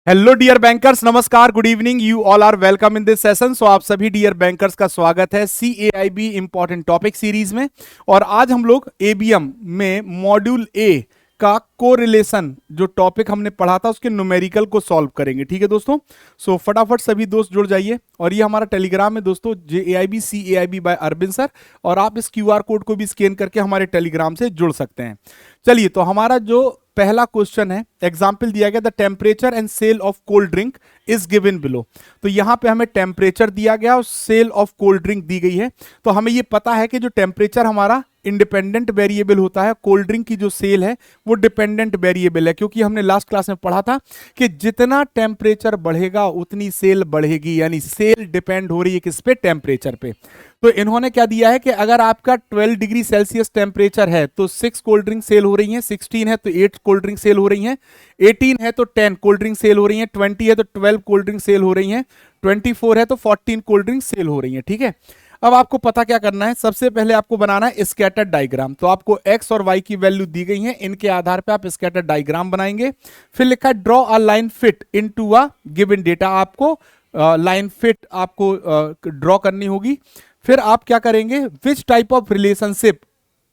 Hello dear bankers, नमस्कार, good evening, you all are welcome in this session. So आप सभी dear bankers का स्वागत है CAIB इंपॉर्टेंट टॉपिक सीरीज में। और आज हम लोग ABM में मॉड्यूल ए का कोरिलेशन जो टॉपिक हमने पढ़ा था उसके न्यूमेरिकल को सॉल्व करेंगे। ठीक है दोस्तों, सो फटाफट सभी दोस्त जुड़ जाइए। और ये हमारा टेलीग्राम है दोस्तों, JAIB CAIB by Arvind sir. और आप इस QR कोड को भी स्कैन करके हमारे टेलीग्राम से जुड़ सकते हैं। चलिए, तो हमारा जो पहला क्वेश्चन है, एग्जाम्पल दिया गया, the temperature and sale of cold drink is given below. तो यहां पे हमें टेम्परेचर दिया गया और सेल ऑफ कोल्ड ड्रिंक दी गई है। तो हमें ये पता है कि जो टेम्परेचर हमारा इंडिपेंडेंट वेरिएबल होता है, कोल्ड ड्रिंक की जो सेल है वो डिपेंडेंट वेरिएबल है, क्योंकि हमने लास्ट क्लास में पढ़ा था कि जितना टेम्परेचर बढ़ेगा उतनी सेल बढ़ेगी, यानी सेल डिपेंड हो रही है किस पे? टेम्परेचर पे। तो इन्होंने क्या दिया है कि अगर आपका 12 डिग्री सेल्सियस टेम्परेचर है तो 6 कोल्ड ड्रिंक सेल हो रही हैं, 16 है तो 8 कोल्ड ड्रिंक सेल हो रही हैं, 18 है तो 10 कोल्ड ड्रिंक सेल हो रही हैं, 20 है तो 12 कोल्ड ड्रिंक सेल हो रही हैं, 24 है तो 14 कोल्ड ड्रिंक सेल हो रही हैं। ठीक है, अब आपको पता क्या करना है, सबसे पहले आपको बनाना है स्कैटर डायग्राम। तो आपको एक्स और वाई की वैल्यू दी गई है, इनके आधार पे आप स्कैटर डायग्राम बनाएंगे। फिर लिखा है draw a line fit into a given data. आपको लाइन फिट आपको ड्रॉ करनी होगी। फिर आप क्या करेंगे, which type of relationship,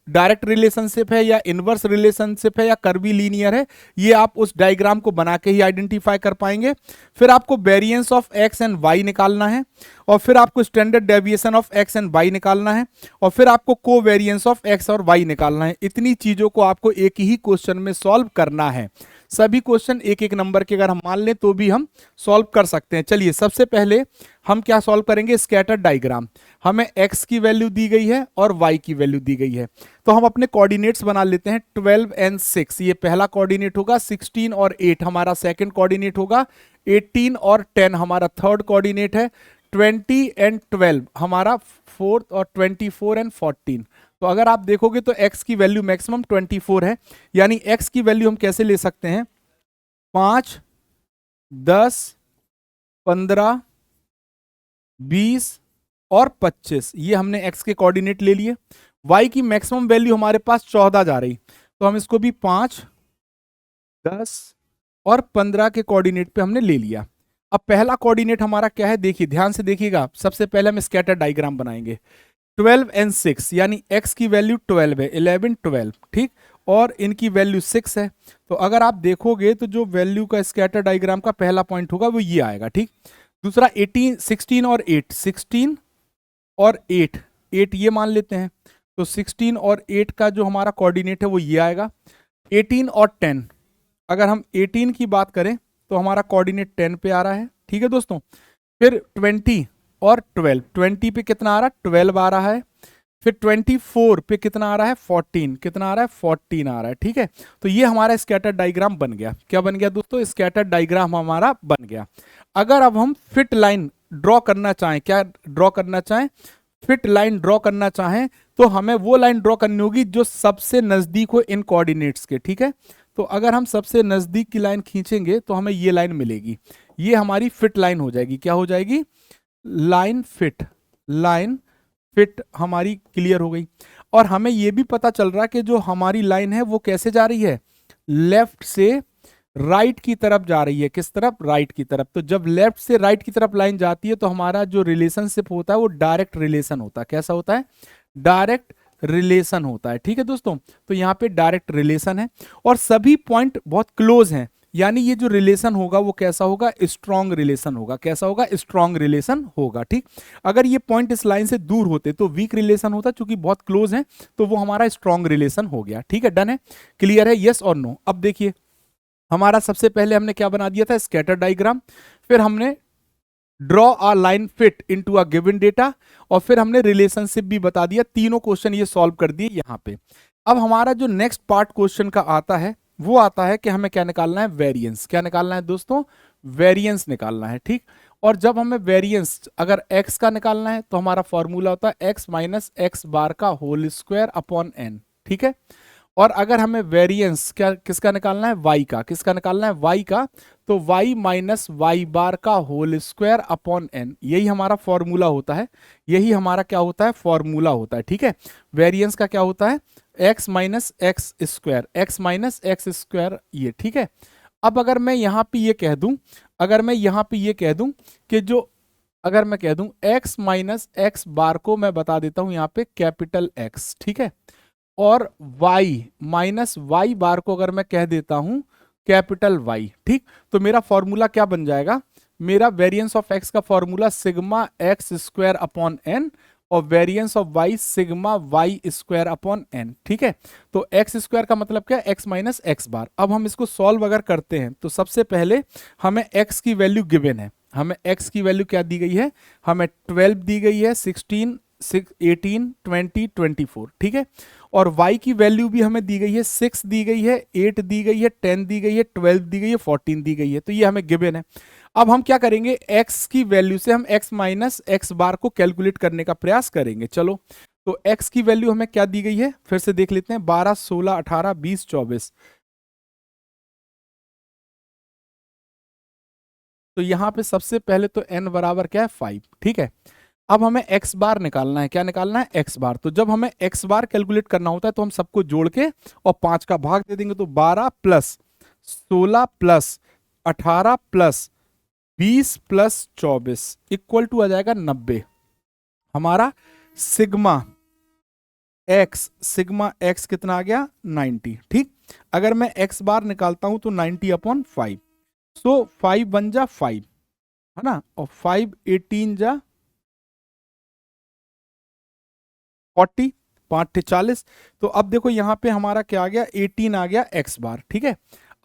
direct relationship है या इनवर्स रिलेशनशिप है या कर्वी लीनियर है, ये आप उस डायग्राम को बना के ही आइडेंटिफाई कर पाएंगे। फिर आपको variance of X and Y निकालना है, और फिर आपको standard deviation of X and Y निकालना है, और फिर आपको कोवेरिएंस ऑफ एक्स और वाई निकालना है। इतनी चीजों को आपको एक ही क्वेश्चन में सॉल्व करना है। सभी क्वेश्चन एक एक नंबर के अगर हम मान लें तो भी हम सॉल्व कर सकते हैं। चलिए, सबसे पहले हम क्या सॉल्व करेंगे, स्कैटर डायग्राम। हमें x की वैल्यू दी गई है और y की वैल्यू दी गई है, तो हम अपने कोऑर्डिनेट्स बना लेते हैं। 12 एंड 6 ये पहला कोऑर्डिनेट होगा, 16 और 8 हमारा सेकंड कोऑर्डिनेट होगा, 18 और 10 हमारा थर्ड कोऑर्डिनेट है, 20 एंड 12 हमारा फोर्थ, और 24 एंड 14। तो अगर आप देखोगे तो x की वैल्यू मैक्सिमम 24 है, यानी x की वैल्यू हम कैसे ले सकते हैं, 5, 10, 15, 20 और 25, ये हमने x के कोऑर्डिनेट ले लिए। y की मैक्सिमम वैल्यू हमारे पास 14 जा रही, तो हम इसको भी 5, 10 और 15 के कोऑर्डिनेट पे हमने ले लिया। अब पहला कोऑर्डिनेट हमारा क्या है, देखिए ध्यान से देखिएगा। सबसे पहले हम स्कैटर डायग्राम बनाएंगे। 12 एंड 6 यानी x की वैल्यू 12 है, 11, 12, ठीक, और इनकी वैल्यू 6 है। तो अगर आप देखोगे तो जो वैल्यू का स्कैटर डायग्राम का पहला पॉइंट होगा वो ये आएगा। ठीक, दूसरा 18, 16 और 8, 16 और 8, 8 ये मान लेते हैं, तो 16 और 8 का जो हमारा कोऑर्डिनेट है वो ये आएगा। 18 और 10, अगर हम 18 की बात करें तो हमारा कोऑर्डिनेट 10 पे आ रहा है। ठीक है दोस्तों, फिर 20 और 12, 20 पे कितना आ रहा है, 12 आ रहा है। फिर 24 पे कितना आ रहा है, 14, कितना आ रहा है, 14 आ रहा है। ठीक है, तो ये हमारा स्कैटर डायग्राम बन गया। क्या बन गया दोस्तों, स्कैटर डायग्राम हमारा बन गया। अगर अब हम फिट लाइन ड्रॉ करना चाहें, क्या ड्रॉ करना चाहें, फिट लाइन ड्रॉ करना चाहें, तो हमें वो लाइन ड्रॉ करनी होगी जो सबसे नजदीक हो इन कोऑर्डिनेट्स के। ठीक है, तो अगर हम सबसे नजदीक की लाइन खींचेंगे तो हमें ये लाइन मिलेगी, ये हमारी फिट लाइन हो जाएगी। क्या हो जाएगी, लाइन फिट, लाइन फिट हमारी क्लियर हो गई। और हमें यह भी पता चल रहा है कि जो हमारी लाइन है वो कैसे जा रही है, लेफ्ट से राइट की तरफ जा रही है। किस तरफ, राइट की तरफ। तो जब लेफ्ट से राइट की तरफ लाइन जाती है तो हमारा जो रिलेशनशिप होता है वो डायरेक्ट रिलेशन होता है। कैसा होता है, डायरेक्ट रिलेशन होता है। ठीक है दोस्तों, तो यहाँ पे डायरेक्ट रिलेशन है और सभी पॉइंट बहुत क्लोज हैं, यानी ये जो रिलेशन होगा वो कैसा होगा, स्ट्रॉन्ग रिलेशन होगा। कैसा होगा, स्ट्रॉन्ग रिलेशन होगा। ठीक, अगर ये पॉइंट इस लाइन से दूर होते तो वीक रिलेशन होता, चूंकि बहुत क्लोज है तो वो हमारा स्ट्रॉन्ग रिलेशन हो गया। ठीक है, डन है, क्लियर है, यस और नो। अब देखिए, हमारा सबसे पहले हमने क्या बना दिया था, स्कैटर डायग्राम। फिर हमने draw a line fit into a given data, और फिर हमने रिलेशनशिप भी बता दिया। तीनों क्वेश्चन ये सॉल्व कर दिए यहां पे। अब हमारा जो नेक्स्ट पार्ट क्वेश्चन का आता है वो आता है कि हमें क्या निकालना है, वेरिएंस। क्या निकालना है दोस्तों, वेरिएंस निकालना है। ठीक, और जब हमें वेरिएंस अगर x का निकालना है तो हमारा फॉर्मूला होता है x माइनस एक्स बार का होल स्क्वायर अपॉन n। ठीक है, और अगर हमें वेरिएंस क्या किसका निकालना है, y का, किसका निकालना है, y का, तो y माइनस वाई बार का होल स्क्वायर अपॉन n, यही हमारा फॉर्मूला होता है। यही हमारा क्या होता है, फॉर्मूला होता है। ठीक है, वेरिएंस का क्या होता है, x minus x square, x minus x square, ये। ठीक है, अब अगर मैं यहां पे ये कह दूं, अगर मैं यहां पे ये कह दूं कि जो, अगर मैं कह दूं x माइनस एक्स बार को मैं बता देता हूं यहां पे कैपिटल X, ठीक है, और y माइनस वाई बार को अगर मैं कह देता हूं कैपिटल Y, ठीक, तो मेरा फॉर्मूला क्या बन जाएगा, मेरा वेरिएंस ऑफ x का formula sigma x square upon n और variance of y sigma Y square upon N, ठीक है। तो एक्स स्क्वायर का मतलब क्या है, x माइनस एक्स बार। अब हम इसको सॉल्व अगर करते हैं तो सबसे पहले हमें x की वैल्यू गिवन है, हमें x की वैल्यू क्या दी गई है, हमें 12 दी गई है, 16 18 20 24, ठीक है, और y की वैल्यू भी हमें दी गई है, 6 दी गई है, 8 दी गई है, 10 दी गई है, 12 दी गई है, 14 दी गई है, तो ये हमें गिवन है। अब हम क्या करेंगे, x की वैल्यू से हम x माइनस एक्स बार को कैलकुलेट करने का प्रयास करेंगे। चलो, तो x की वैल्यू हमें क्या दी गई है, फिर से देख लेते हैं, 12 16 18 20 24, तो यहां पे सबसे पहले तो n बराबर क्या है 5, ठीक है। अब हमें x बार निकालना है, क्या निकालना है, x बार। तो जब हमें x बार कैलकुलेट करना होता है तो हम सबको जोड़ के और 5 का भाग दे देंगे, तो 12 plus 16 plus 18 plus 20 plus 24 equal to आ जाएगा 90। हमारा सिग्मा एक्स कितना आ गया, 90, ठीक। अगर मैं x बार निकालता हूं तो 90 अपॉन 5, सो 5 बन जा 5, है ना, और 5 18 जा 40, 5 थे 40। तो अब देखो यहाँ पे हमारा क्या आ गया, 18 आ गया x बार, ठीक है।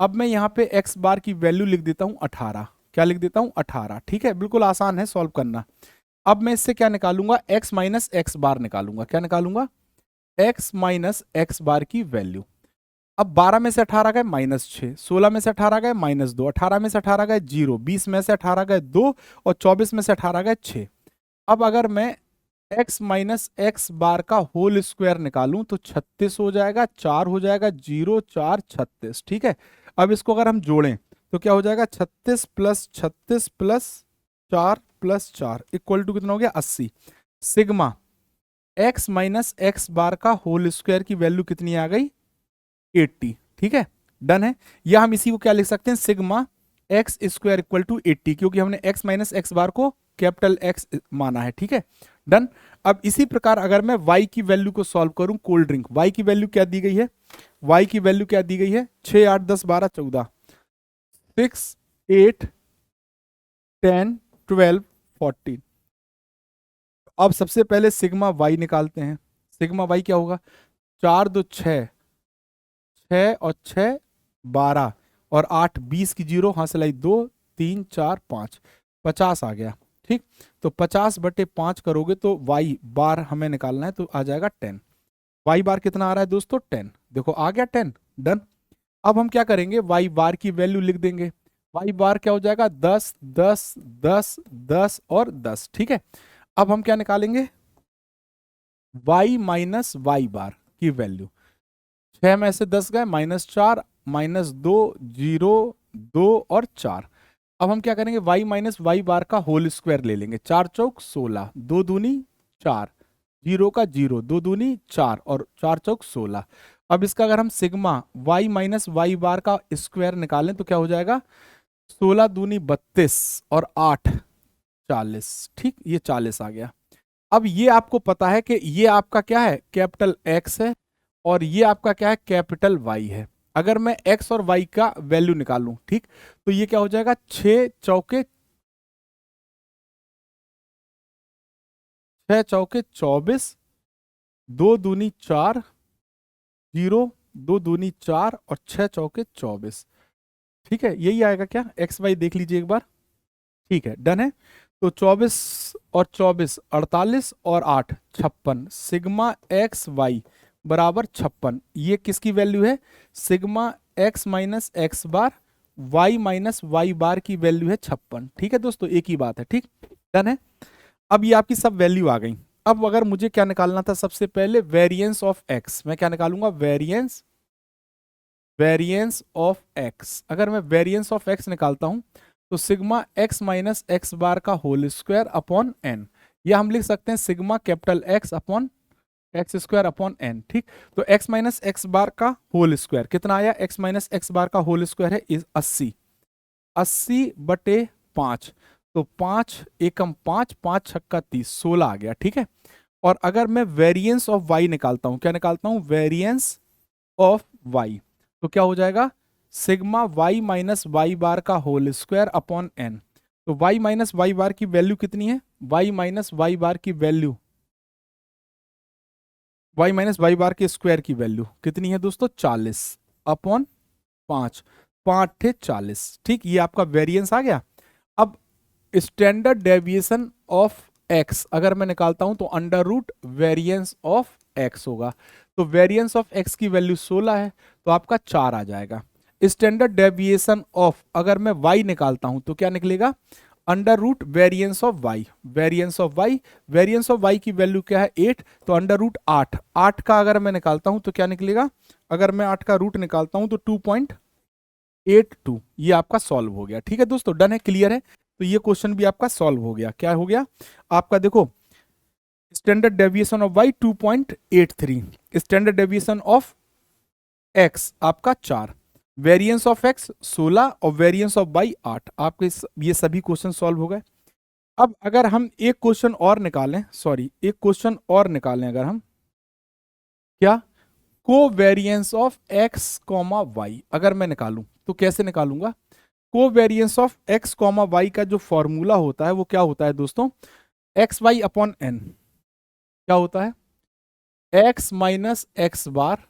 अब मैं यहाँ पे x बार की वैल्यू लिख देता हूँ 18, क्या लिख देता हूँ 18, ठीक है, बिल्कुल आसान है सॉल्व करना। अब मैं इससे क्या निकालूंगा, x माइनस एक्स बार निकालूंगा, क्या निकालूंगा, x माइनस एक्स बार की वैल्यू। अब 12 में से 18 गए -6, 16 में से 18 गए -2, 18 में से 18 गए 0, 20 में से 18 गए 2 और 24 में से 18 गए 6। अब अगर मैं x माइनस एक्स बार का होल स्क्वायर निकालूं तो 36 हो जाएगा, 4 हो जाएगा, 0 4 36, ठीक है। अब इसको अगर हम जोड़ें तो क्या हो जाएगा, 36 plus 36 plus 4 plus 4 equal to कितना हो गया, 80। Sigma x minus x bar का होल स्क्वायर की वैल्यू कितनी आ गई, 80, ठीक है, डन है। या हम इसी को क्या लिख सकते हैं, sigma x square equal to 80, क्योंकि हमने x माइनस एक्स बार को कैपिटल X माना है, ठीक है, डन। अब इसी प्रकार अगर मैं y की वैल्यू को सॉल्व करूं, कोल्ड ड्रिंक, y की वैल्यू क्या दी गई है, y की वैल्यू क्या दी गई है, 6 8 10 12 14, 6 8 10 12 14। अब सबसे पहले सिग्मा y निकालते हैं, सिग्मा y क्या होगा, 4 2 6, 6 और 6 12 और 8 20 की 0, हाँ सिलाई 2 3 4 5, 50 आ गया, ठीक। तो 50 बटे 5 करोगे तो y बार हमें निकालना है, तो आ जाएगा 10। y बार कितना आ रहा है दोस्तों, 10, देखो आ गया 10, डन। अब हम क्या करेंगे, y बार की वैल्यू लिख देंगे, y बार क्या हो जाएगा, 10 10 10 10 और 10, ठीक है। अब हम क्या निकालेंगे, y माइनस वाई बार की वैल्यू, 6 में से 10 गए -4 -2 0 2 और 4। अब हम क्या करेंगे, y माइनस वाई बार का होल स्क्वायर ले लेंगे, 4 चौक 16, 2 दूनी 4, 0 का 0, 2 दूनी 4 और 4 चौक 16। अब इसका अगर हम sigma y minus Y bar का स्क्वायर निकालें तो क्या हो जाएगा, 16 दूनी 32 और 8 40, ठीक, ये 40 आ गया। अब ये आपको पता है कि ये आपका क्या है, कैपिटल X है और ये आपका क्या है, कैपिटल Y है। अगर मैं x और y का वैल्यू निकालूं, ठीक, तो ये क्या हो जाएगा, 6 चौके 24, 2 दूनी 4 0, 2 दूनी 4 और 6 चौके 24, ठीक है, यही आएगा क्या, एक्स वाई देख लीजिए एक बार, ठीक है, डन है। तो 24 और 24 48 और 8 56, सिग्मा एक्स वाई बराबर 56, ये किसकी वैल्यू है, sigma X minus x bar Y minus Y बार की वैल्यू है 56, ठीक है दोस्तों, एक ही बात है, ठीक, डन है। अब ये आपकी सब वैल्यू आ गई। अब अगर मुझे क्या निकालना था, सबसे पहले वेरिएंस ऑफ एक्स, मैं क्या निकालूंगा, वेरिएंस ऑफ एक्स। अगर मैं वेरिएंस ऑफ एक्स निकालता हूं तो sigma X minus x bar का होल स्क्वायर अपॉन एन, या हम लिख सकते हैं sigma capital X upon X square upon N. ठीक, तो एक्स माइनस एक्स बार का होल स्क्वायर कितना आया, एक्स माइनस एक्स बार का होल स्क्वायर है 80, 80/5, तो 5 एकम 5, 5 छक्का 30, 16 आ गया। ठीक है, और अगर मैं वेरिएंस ऑफ वाई निकालता हूं, क्या निकालता हूं, वेरिएंस ऑफ वाई, तो क्या हो जाएगा, sigma Y minus Y bar का होल स्क्वायर अपॉन एन। तो वाई माइनस वाई बार की वैल्यू कितनी है, वाई माइनस वाई बार की वैल्यू, वाई माइनस वाई बार के स्क्वायर की वैल्यू कितनी है दोस्तों, 40 अपॉन 5, 5 थे 40। ठीक, ये आपका वेरिएंस आ गया। अब स्टैंडर्ड डेविएशन ऑफ एक्स अगर मैं निकालता हूं तो under root variance of X होगा। तो वेरिएंस ऑफ एक्स की वैल्यू 16 है, तो आपका 4 आ जाएगा। स्टैंडर्ड डेविएशन ऑफ अगर मैं वाई निकालता हूं तो क्या निकलेगा, under root variance of Y, variance of Y, variance of Y की वैल्यू क्या है 8, तो अंडर रूट 8, 8 का अगर मैं निकालता हूं तो क्या निकलेगा, अगर मैं 8 का रूट निकालता हूं तो 2.82, ये आपका सॉल्व हो गया। ठीक है दोस्तों, डन है, क्लियर है। तो ये क्वेश्चन भी आपका सॉल्व हो गया। क्या हो गया आपका, देखो standard deviation of Y 2.83, standard deviation of X आपका 4, वेरिएंस ऑफ एक्स 16 और वेरिएंस ऑफ वाई 8, आपके ये सभी क्वेश्चन सॉल्व हो गए। अब अगर हम एक क्वेश्चन और निकालें, सॉरी एक क्वेश्चन और निकालें, अगर हम क्या covariance of x comma Y अगर मैं निकालूं तो कैसे निकालूंगा, covariance of x comma Y का जो फॉर्मूला होता है वो क्या होता है दोस्तों, एक्स वाई अपॉन एन, क्या होता है, x minus x bar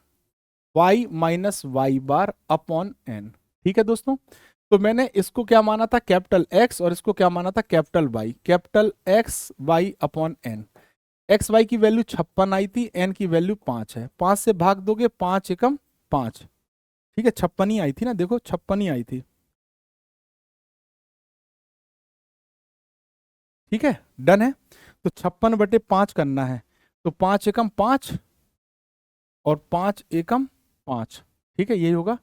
Y minus Y bar upon N. ठीक है दोस्तों, तो मैंने इसको क्या माना था, कैपिटल एक्स, और इसको क्या माना था, capital Y, capital X Y upon N. X Y की वैल्यू 56 आई थी, एन की वैल्यू 5 है, 5 से भाग दोगे 5 एकम 5, ठीक है, 56 ही आई थी ना, देखो 56 ही आई थी। ठीक है, डन है, तो 56/5 करना है, तो 5 एकम 5 और 5 एकम 5, ठीक है, यही होगा,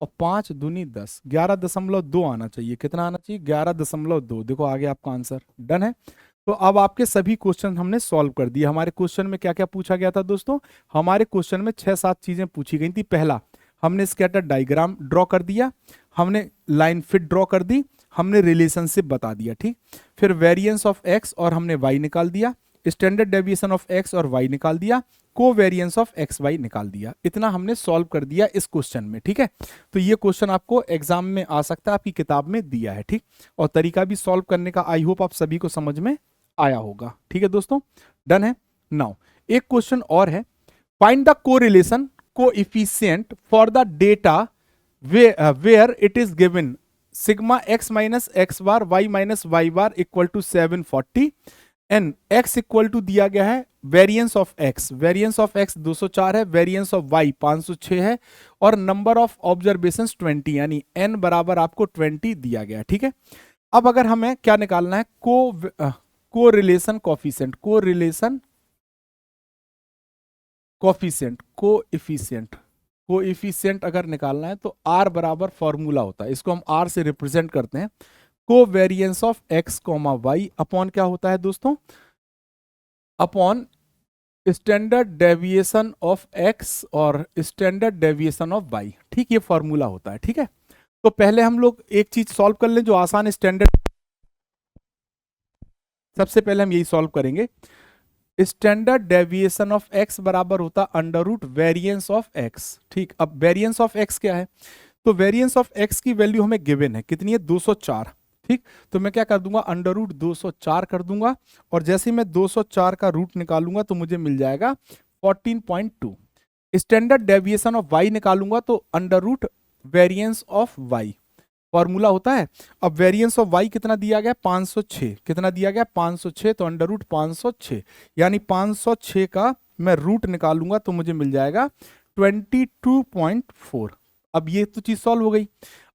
और 5 दूनी 10, 11.2 आना चाहिए, कितना आना चाहिए, 11.2, देखो आ गया आपका आंसर। डन है, तो अब आपके सभी क्वेश्चन हमने सॉल्व कर दिए। हमारे क्वेश्चन में क्या क्या पूछा गया था दोस्तों, हमारे क्वेश्चन में 6-7 चीजें पूछी गई थी। पहला, हमने स्कैटर डायग्राम ड्रॉ कर दिया, हमने लाइन फिट ड्रॉ कर दी, हमने रिलेशनशिप बता दिया। ठीक, फिर वेरिएंस ऑफ एक्स और हमने वाई निकाल दिया, स्टैंडर्ड डेविएशन ऑफ एक्स और वाई निकाल दिया, कोवेरिएंस ऑफ एक्स वाई निकाल दिया। इतना हमने सॉल्व कर दिया इस क्वेश्चन में। ठीक है, तो ये क्वेश्चन आपको एग्जाम में आ सकता है, आपकी किताब में दिया है। ठीक, और तरीका भी सॉल्व करने का आई होप आप सभी को समझ में आया होगा। ठीक है दोस्तों, डन है। नाउ एक क्वेश्चन और है, find the correlation coefficient for the data where it is given sigma X minus x bar Y minus Y bar equal to 740 N X equal to दिया गया है variance of X, variance of X 204 है, variance of Y 506 है, और number of observation 20, यानी N बराबर आपको 20 दिया गया है। ठीक है, अब अगर हमें क्या निकालना है, correlation coefficient, correlation coefficient, coefficient, coefficient अगर निकालना है तो आर बराबर फॉर्मूला होता है, इसको हम आर से रिप्रेजेंट करते हैं, covariance of x comma Y upon क्या होता है दोस्तों, upon standard deviation of X और स्टैंडर्ड डेविएशन ऑफ वाई। ठीक, ये फॉर्मूला होता है। ठीक है, तो पहले हम लोग एक चीज सॉल्व कर लें जो आसान, स्टैंडर्ड, सबसे पहले हम यही सॉल्व करेंगे। स्टैंडर्ड डेविएशन ऑफ एक्स बराबर होता under root variance of X. ठीक, अब वेरिएंस ऑफ एक्स क्या है, तो वेरिएंस ऑफ एक्स की वैल्यू हमें गिवन है, कितनी है 204। ठीक, तो मैं क्या कर दूंगा, अंडर रूट 204 कर दूंगा, और जैसे ही मैं 204 का रूट निकालूंगा तो मुझे मिल जाएगा 14.2। स्टैंडर्ड डेविएशन ऑफ वाई निकालूंगा तो under root variance of Y, formula होता है। अब वेरिएंस ऑफ वाई कितना दिया गया, 506, कितना दिया गया 506, तो अंडर रूट 506, यानी 506 का मैं रूट निकालूंगा तो मुझे मिल जाएगा 22.4। अब ये तो चीज सॉल्व हो गई।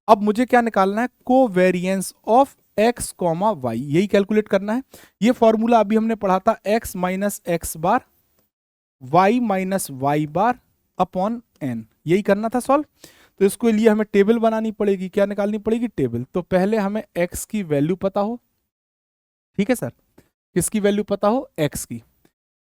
अब मुझे क्या निकालना है, covariance of x comma y, यही कैलकुलेट करना है। ये फॉर्मूला अभी हमने पढ़ा था, x minus x bar Y minus Y bar upon n, यही करना था सॉल्व। तो इसके लिए हमें टेबल बनानी पड़ेगी, क्या निकालनी पड़ेगी, टेबल। तो पहले हमें x की वैल्यू पता हो, ठीक है सर, किसकी वैल्यू पता हो, x की,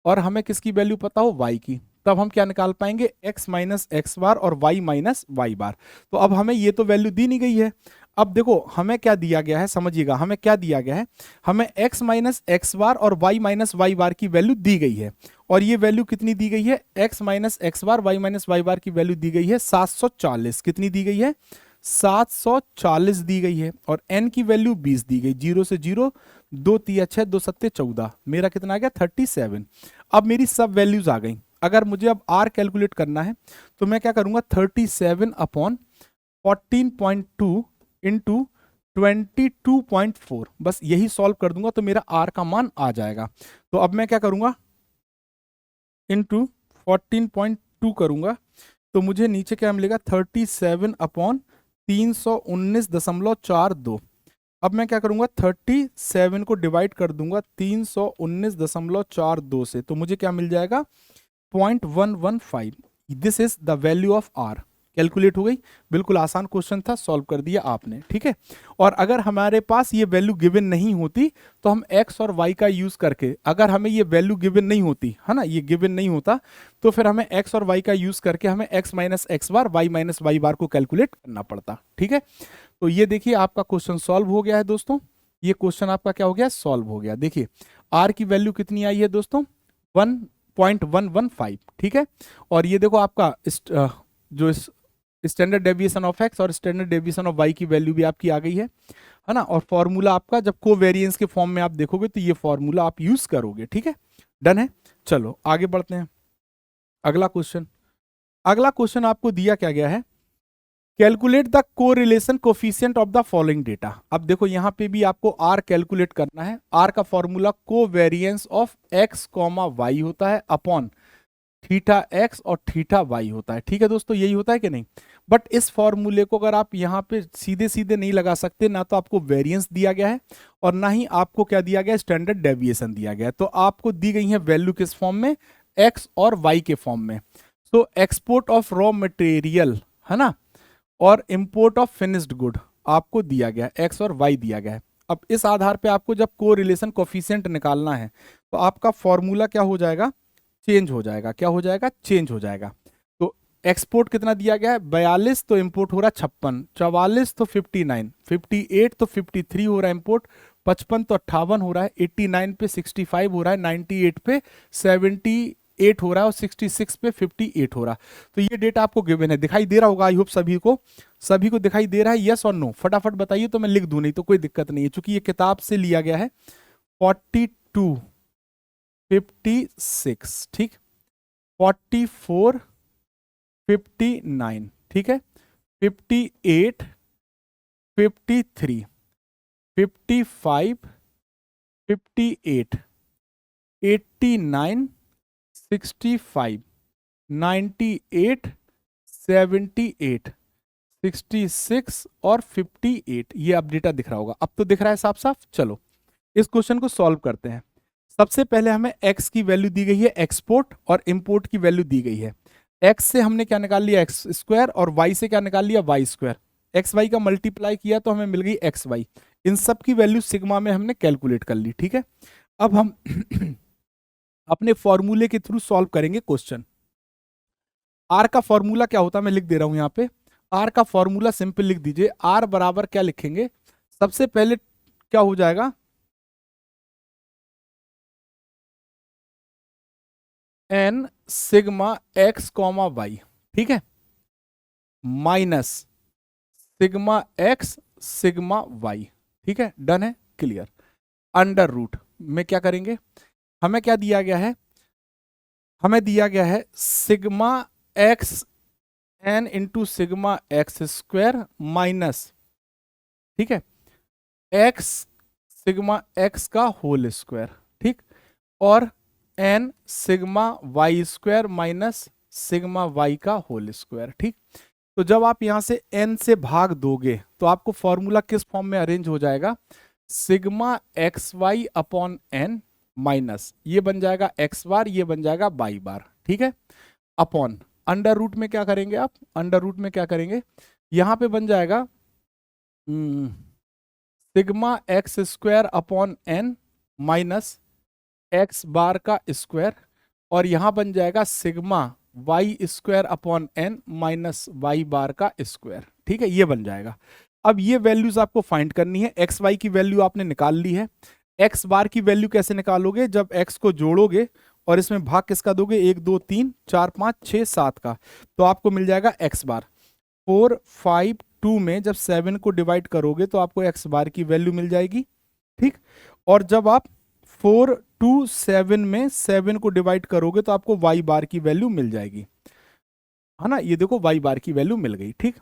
और हमें किसकी वैल्यू पता हो, y की, तब हम क्या निकाल पाएंगे, x माइनस एक्स बार और y माइनस वाई बार। तो अब हमें ये तो वैल्यू दी नहीं गई है। अब देखो हमें क्या दिया गया है, समझिएगा हमें क्या दिया गया है, हमें x माइनस एक्स बार और y माइनस वाई बार की वैल्यू दी गई है। और ये वैल्यू कितनी दी गई है, x माइनस एक्स बार y माइनस वाई बार की वैल्यू दी गई है 740। कितनी दी गई है, 740 दी गई है। और n की वैल्यू 20 दी गई, 0 से 0, 2 तिया 6, 2 सत्ते 14, मेरा कितना आ गया 37। अब मेरी सब वैल्यूज आ गई। अगर मुझे अब r कैलकुलेट करना है तो मैं क्या करूंगा, 37 अपॉन 14.2 इंटू 22.4, बस यही सॉल्व कर दूंगा तो मेरा r का मान आ जाएगा। तो अब मैं क्या करूंगा, इंटू 14.2 करूंगा तो मुझे नीचे क्या मिलेगा, 37 अपॉन 319.42। अब मैं क्या करूंगा, 37 को डिवाइड कर दूंगा 319.42 से, तो मुझे क्या मिल जाएगा, 0.115। This is the value of R. Calculate हो गई, बिल्कुल आसान क्वेश्चन था, सॉल्व कर दिया आपने, ठीक है। और अगर हमारे पास ये वैल्यू गिवन नहीं होती तो हम x और y का यूज करके, अगर हमें ये वैल्यू गिवन नहीं होती है ना, ये गिवन नहीं होता, तो फिर हमें x और y का यूज करके हमें x माइनस एक्स बार y माइनस वाई बार को कैलकुलेट करना पड़ता, ठीक है। तो ये देखिए आपका क्वेश्चन सॉल्व हो गया है दोस्तों, ये क्वेश्चन आपका क्या हो गया, सॉल्व हो गया। देखिए r की वैल्यू कितनी आई है दोस्तों, 1.115, ठीक है। और ये देखो आपका जो स्टैंडर्ड डेविएशन ऑफ एक्स और स्टैंडर्ड डेविएशन ऑफ वाई की वैल्यू भी आपकी आ गई है ना। और फॉर्मूला आपका जब कोवेरिएंस के फॉर्म में आप देखोगे तो ये फॉर्मूला आप यूज करोगे, ठीक है। डन है, चलो आगे बढ़ते हैं। अगला क्वेश्चन, अगला क्वेश्चन आपको दिया क्या गया है, calculate the correlation coefficient of the following data. अब देखो यहां पे भी आपको आर कैलकुलेट करना है। आर का formula covariance of x comma Y होता है अपॉन थीटा एक्स और थीटा वाई होता है, ठीक है दोस्तों, यही होता है कि नहीं। बट इस फॉर्मूले को अगर आप यहाँ पे सीधे सीधे नहीं लगा सकते, ना तो आपको वेरिएंस दिया गया है और ना ही आपको क्या दिया गया, स्टैंडर्ड डेविएशन दिया गया है। तो आपको दी गई है वैल्यू किस फॉर्म में, एक्स और वाई के फॉर्म में। So export of raw material है ना, और इंपोर्ट ऑफ फिनिश्ड गुड आपको दिया गया, एक्स और वाई दिया गया है। अब इस आधार पे आपको जब को रिलेशन कोफिशिएंट निकालना है तो आपका फॉर्मूला क्या हो जाएगा, चेंज हो जाएगा। क्या हो जाएगा, चेंज हो जाएगा। तो एक्सपोर्ट कितना दिया गया है, 42, तो इंपोर्ट हो रहा है 56, 44 तो 59, 58 तो 53 हो रहा है इंपोर्ट, 55 तो 58 हो रहा है, 89 पे 65 हो रहा है, 98 पे 78 हो रहा है और 66 पे 58 हो रहा है। तो ये डेटा आपको गिवन है, दिखाई दे रहा होगा आई होप सभी को दिखाई दे रहा है, यस और नो फटाफट बताइए तो मैं लिख दूं, नहीं तो कोई दिक्कत नहीं है, क्योंकि ये किताब से लिया गया है। 42, 56, ठीक, 44, 59, ठीक है, 58, 53, 55, 58, 89, 65, 98, 78, 66 और 58, ये अब डेटा दिख रहा होगा, अब तो दिख रहा है साफ साफ। चलो इस क्वेश्चन को सॉल्व करते हैं। सबसे पहले हमें x की वैल्यू दी गई है एक्सपोर्ट और इंपोर्ट की वैल्यू दी गई है। x से हमने क्या निकाल लिया, एक्स स्क्वायर, और y से क्या निकाल लिया, वाई स्क्वायर। एक्स वाई का मल्टीप्लाई किया तो हमें मिल गई एक्स वाई। इन सब की वैल्यू सिग्मा में हमने कैलकुलेट कर ली, ठीक है। अब हम अपने फॉर्मूले के थ्रू सॉल्व करेंगे क्वेश्चन। आर का फॉर्मूला क्या होता है मैं लिख दे रहा हूं यहाँ पे। आर का फॉर्मूला सिंपल लिख दीजिए, आर बराबर क्या लिखेंगे, सबसे पहले क्या हो जाएगा, N sigma X comma Y, ठीक है, minus sigma X sigma Y, ठीक है। डन है, क्लियर। अंडर रूट में क्या करेंगे, हमें क्या दिया गया है, हमें दिया गया है sigma X N into sigma x square minus, ठीक है, एक्स सिग्मा एक्स का होल स्क्वायर, ठीक, और N sigma Y square minus sigma Y का होल स्क्वायर, ठीक। तो जब आप यहां से n से भाग दोगे तो आपको फॉर्मूला किस फॉर्म में अरेंज हो जाएगा, sigma X Y upon N minus ये बन जाएगा एक्स बार, ये बन जाएगा वाई बार, ठीक है, अपॉन अंडर रूट में क्या करेंगे आप, अंडर रूट में क्या करेंगे, यहां पे बन जाएगा sigma x square upon N minus x bar का स्क्वायर और यहां बन जाएगा sigma Y square upon N minus Y bar का स्क्वायर। ठीक है, ये बन जाएगा। अब ये वैल्यूज आपको फाइंड करनी है। एक्स वाई की वैल्यू आपने निकाल ली है। एक्स बार की वैल्यू कैसे निकालोगे? जब एक्स को जोड़ोगे और इसमें भाग किसका दोगे? 1 2 3 4 5 6 7 का, तो आपको मिल जाएगा एक्स बार। 4 5 2 में जब 7 को डिवाइड करोगे तो आपको एक्स बार की वैल्यू मिल जाएगी। ठीक, और जब आप 4 2 7 में 7 को डिवाइड करोगे तो आपको वाई बार की वैल्यू मिल जाएगी, है ना। ये देखो वाई बार की वैल्यू मिल गई। ठीक,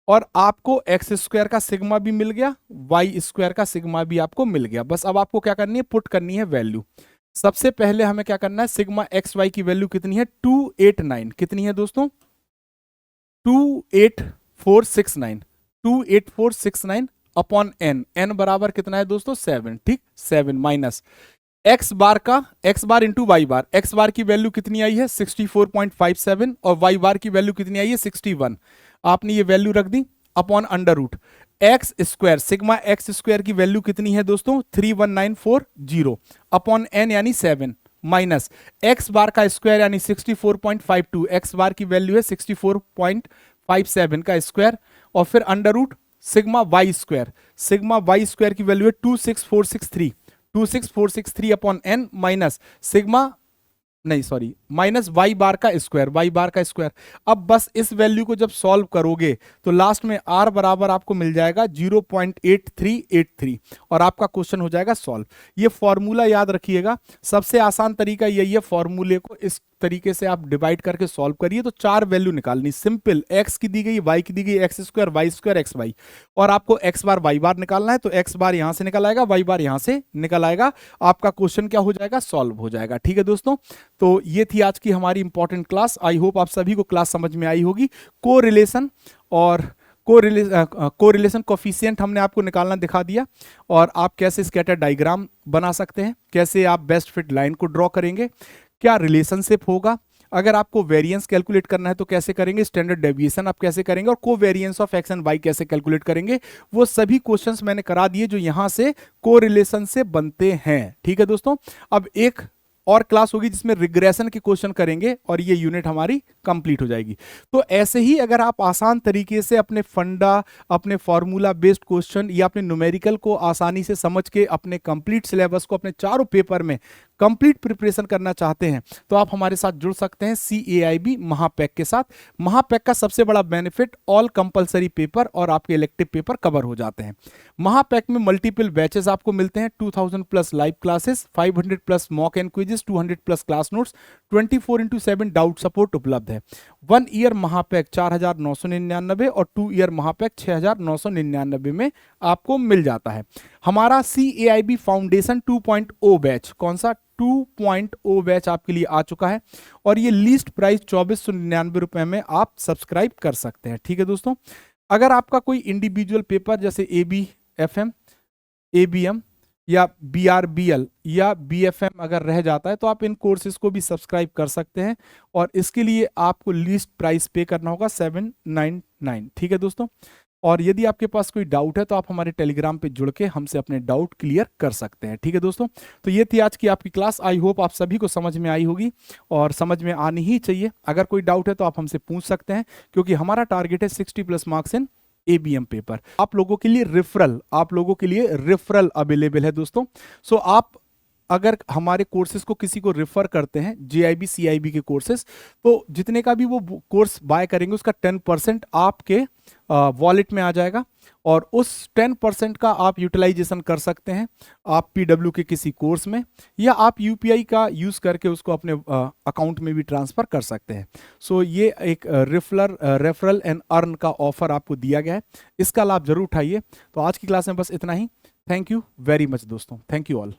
और आपको एक्स स्क्वायर का सिग्मा भी मिल गया, वाई स्क्वायर का सिग्मा भी आपको मिल गया। बस अब आपको क्या करनी है? पुट करनी है वैल्यू। सबसे पहले हमें क्या करना है? सिग्मा एक्स वाई की वैल्यू कितनी है? 289। कितनी है दोस्तों? 28469। 28469 अपॉन एन। एन बराबर कितना है दोस्तों? 7। ठीक, 7 माइनस एक्स बार का, एक्स बार इंटू वाई बार। एक्स बार की वैल्यू कितनी आई है? 64.57 और वाई बार की वैल्यू कितनी आई है? 61। आपने ये वैल्यू रख दी upon under root x square. Sigma x square की वैल्यू कितनी है दोस्तों? 31940 अपॉन एन यानी 7 माइनस एक्स बार का स्क्वायर यानी 64.52। एक्स बार की वैल्यू है 64.57 का स्क्वायर और फिर under root sigma Y square. Sigma Y square की वैल्यू है 26463। 26463 अपॉन एन माइनस सिग्मा, नहीं सॉरी, माइनस वाई बार का स्क्वायर। वाई बार का स्क्वायर। अब बस इस वैल्यू को जब सॉल्व करोगे तो लास्ट में आर बराबर आपको मिल जाएगा 0.8383 और आपका क्वेश्चन हो जाएगा सॉल्व। ये फॉर्मूला याद रखिएगा, सबसे आसान तरीका यही है। फॉर्मूले को इस तरीके से आप डिवाइड करके सॉल्व करिए तो 4 वैल्यू निकालनी, सिंपल। एक्स की दी गई, वाई की दी गई, X square Y square X Y, और आपको एक्स बार वाई बार निकालना है तो एक्स बार यहां से निकल आएगा, वाई बार यहां से निकल आएगा। आपका क्वेश्चन क्या हो जाएगा? सॉल्व हो जाएगा। ठीक है दोस्तों, तो ये थी आज की हमारी इंपॉर्टेंट क्लास। आई होप आप सभी को क्लास समझ में आई होगी। कोरिलेशन और कोरिलेशन कोफिशिएंट हमने आपको निकालना दिखा दिया, और आप कैसे स्कैटर डायग्राम बना सकते हैं, कैसे आप बेस्ट फिट लाइन को ड्रॉ करेंगे, क्या रिलेशनशिप होगा, अगर आपको वेरिएंस कैलकुलेट करना है तो कैसे करेंगे, स्टैंडर्ड डेविएशन आप कैसे करेंगे, और covariance of X and Y कैसे कैलकुलेट करेंगे, वो सभी क्वेश्चंस मैंने करा दिए जो यहां से कोरिलेशन से बनते हैं। ठीक है दोस्तों, अब एक और क्लास होगी जिसमें रिग्रेशन के क्वेश्चन करेंगे और ये यूनिट हमारी कंप्लीट हो जाएगी। तो ऐसे ही अगर आप आसान तरीके से अपने फंडा, अपने फॉर्मूला बेस्ड क्वेश्चन या अपने न्यूमेरिकल को आसानी से समझ के अपने कंप्लीट सिलेबस को अपने चारों पेपर में कंप्लीट प्रिपरेशन करना चाहते हैं तो आप हमारे साथ जुड़ सकते हैं CAIB महापैक के साथ। महापैक का सबसे बड़ा बेनिफिट ऑल कंपलसरी पेपर और आपके इलेक्टिव पेपर कवर हो जाते हैं। महापैक में मल्टीपल बैचेस आपको मिलते हैं, 2000 plus live classes, 500 plus mock and quizzes, 200 plus class notes, 24/7 doubt support उपलब्ध है। 1 ईयर महापैक 4999 और 2 ईयर महापैक 6999 में आपको मिल जाता है। हमारा CAIB फाउंडेशन 2.0 बैच, कौन सा 2.0 बैच आपके लिए आ चुका है और ये लीस्ट प्राइस 2499 रुपए में आप सब्सक्राइब कर सकते हैं। ठीक है दोस्तों, अगर आपका कोई इंडिविजुअल पेपर जैसे ABFM, ABM या BRBL या BFM अगर रह जाता है तो आप इन कोर्सेज को भी सब्सक्राइब कर सकते हैं और इसके लिए आपको लीस्ट प्राइस पे करना होगा 799। ठीक है दोस्तों, और यदि आपके पास कोई डाउट है तो आप हमारे टेलीग्राम पे जुड़ के हमसे अपने डाउट क्लियर कर सकते हैं। ठीक है दोस्तों, तो ये थी आज की आपकी क्लास। आई होप आप सभी को समझ में आई होगी और समझ में आनी ही चाहिए। अगर कोई डाउट है तो आप हमसे पूछ सकते हैं क्योंकि हमारा टारगेट है 60 plus marks in ABM paper. आप लोगों के लिए रेफरल अवेलेबल है दोस्तों। सो आप अगर हमारे कोर्सेज को किसी को रेफर करते हैं, JIB CIB के कोर्सेज, तो जितने का भी वो कोर्स बाय करेंगे उसका 10% आपके वॉलेट में आ जाएगा और उस 10% का आप यूटिलाइजेशन कर सकते हैं आप PW के किसी कोर्स में, या आप UPI का यूज करके उसको अपने अकाउंट में भी ट्रांसफर कर सकते हैं। सो ये एक रेफरल एंड अर्न का ऑफर आपको दिया गया है, इसका लाभ जरूर उठाइए। तो आज की क्लास में बस इतना ही। थैंक यू वेरी मच दोस्तों, थैंक यू ऑल।